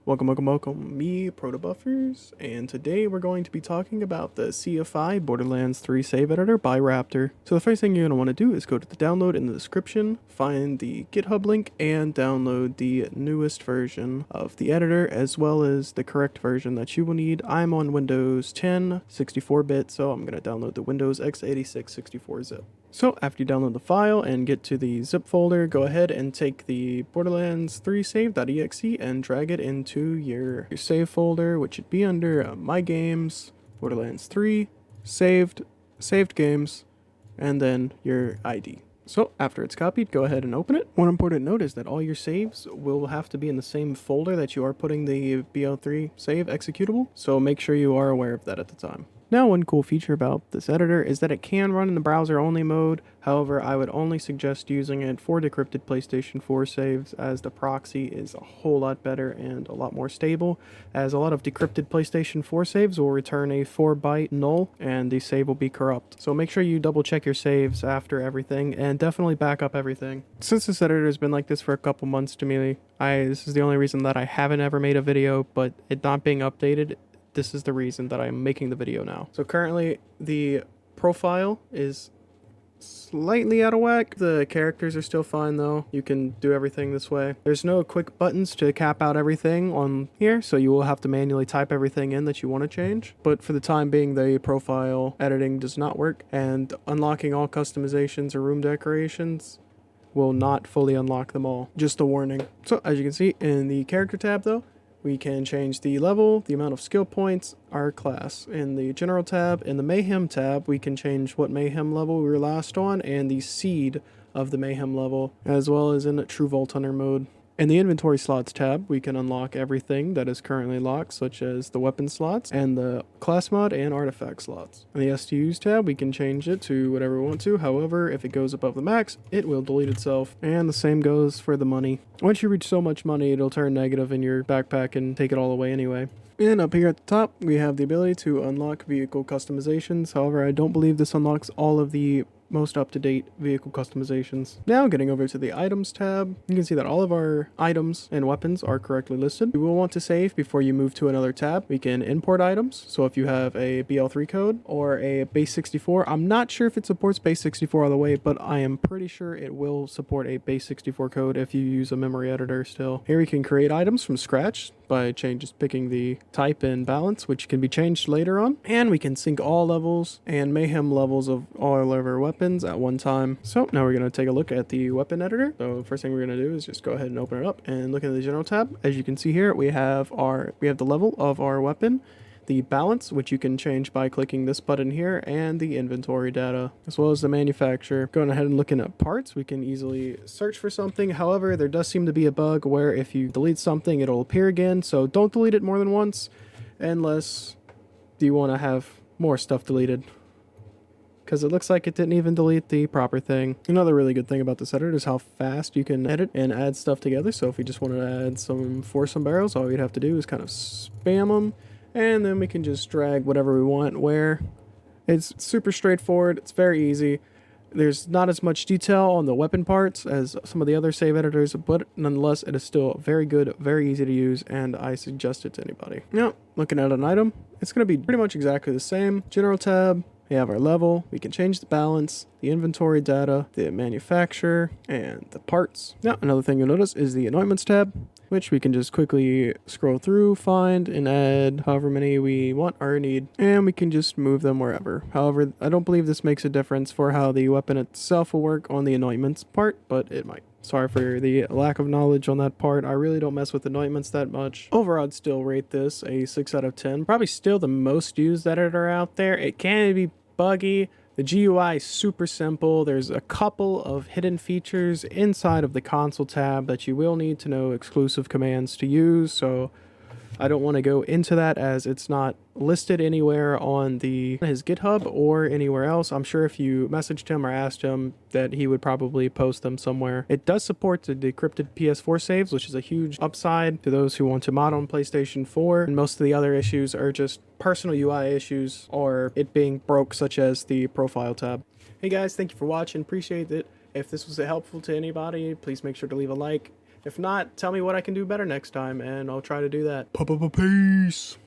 Welcome, me, ProtoBuffers, and today we're going to be talking about the CFI Borderlands 3 save editor by Raptor. So the first thing you're going to want to do is go to the download in the description, find the GitHub link, and download the newest version of the editor, as well as the correct version that you will need. I'm on Windows 10, 64-bit, so I'm going to download the Windows x86 64-zip. So after you download the file and get to the zip folder, go ahead and take the Borderlands 3 save.exe and drag it into your save folder, which should be under My Games, Borderlands 3, saved games, and then your ID. So after it's copied, go ahead and open it. One important note is that all your saves will have to be in the same folder that you are putting the BL3 save executable, so make sure you are aware of that at the time. Now, one cool feature about this editor is that it can run in the browser-only mode. However, I would only suggest using it for decrypted PlayStation 4 saves, as the proxy is a whole lot better and a lot more stable, as a lot of decrypted PlayStation 4 saves will return a 4-byte null, and the save will be corrupt. So make sure you double-check your saves after everything, and definitely back up everything. Since this editor has been like this for a couple months to me, this is the only reason that I haven't ever made a video, but it not being updated, this is the reason that I'm making the video now. So currently the profile is slightly out of whack. The characters are still fine though. You can do everything this way. There's no quick buttons to cap out everything on here, so you will have to manually type everything in that you want to change. But for the time being, the profile editing does not work, and unlocking all customizations or room decorations will not fully unlock them all. Just a warning. So as you can see in the character tab though, we can change the level, the amount of skill points, our class. In the General tab, in the Mayhem tab, we can change what Mayhem level we were last on and the seed of the Mayhem level, as well as in True Vault Hunter mode. In the Inventory Slots tab, we can unlock everything that is currently locked, such as the weapon slots and the class mod and artifact slots. In the STUs tab, we can change it to whatever we want to. However, if it goes above the max, it will delete itself. And the same goes for the money. Once you reach so much money, it'll turn negative in your backpack and take it all away anyway. And up here at the top, we have the ability to unlock vehicle customizations. However, I don't believe this unlocks all of the most up-to-date vehicle customizations. Now getting over to the items tab, you can see that all of our items and weapons are correctly listed. You will want to save before you move to another tab. We can import items, so if you have a BL3 code or a base 64, I'm not sure if it supports base 64 all the way, but I am pretty sure it will support a base 64 code if you use a memory editor still. Here we can create items from scratch by just picking the type and balance, which can be changed later on. And we can sync all levels and Mayhem levels of all of our weapons at one time. So now we're going to take a look at the weapon editor. So first thing we're going to do is just go ahead and open it up and look at the General tab. As you can see here, we have the level of our weapon, the balance, which you can change by clicking this button here, and the inventory data, as well as the manufacturer. Going ahead and looking at parts, we can easily search for something. However, there does seem to be a bug where if you delete something, it'll appear again. So don't delete it more than once, unless you want to have more stuff deleted, because it looks like it didn't even delete the proper thing. Another really good thing about this editor is how fast you can edit and add stuff together. So if you just want to add some foursome barrels, all you'd have to do is kind of spam them, and then we can just drag whatever we want where. It's super straightforward. It's very easy. There's not as much detail on the weapon parts as some of the other save editors, but nonetheless, it is still very good, very easy to use, and I suggest it to anybody. Now, looking at an item, it's going to be pretty much exactly the same. General tab, we have our level, we can change the balance, the inventory data, the manufacturer, and the parts. Now, another thing you'll notice is the anointments tab, which we can just quickly scroll through, find, and add however many we want or need, and we can just move them wherever. However, I don't believe this makes a difference for how the weapon itself will work on the anointments part, but it might. Sorry for the lack of knowledge on that part. I really don't mess with anointments that much. Overall, I'd still rate this a 6 out of 10. Probably still the most used editor out there. It can be buggy. The GUI is super simple. There's a couple of hidden features inside of the console tab that you will need to know exclusive commands to use, so I don't want to go into that as it's not listed anywhere on his GitHub or anywhere else. I'm sure if you messaged him or asked him that he would probably post them somewhere. It does support the decrypted PS4 saves, which is a huge upside to those who want to mod on PlayStation 4. And most of the other issues are just personal UI issues or it being broke, such as the profile tab. Hey guys, thank you for watching. Appreciate it. If this was helpful to anybody, please make sure to leave a like. If not, tell me what I can do better next time, and I'll try to do that. Peace.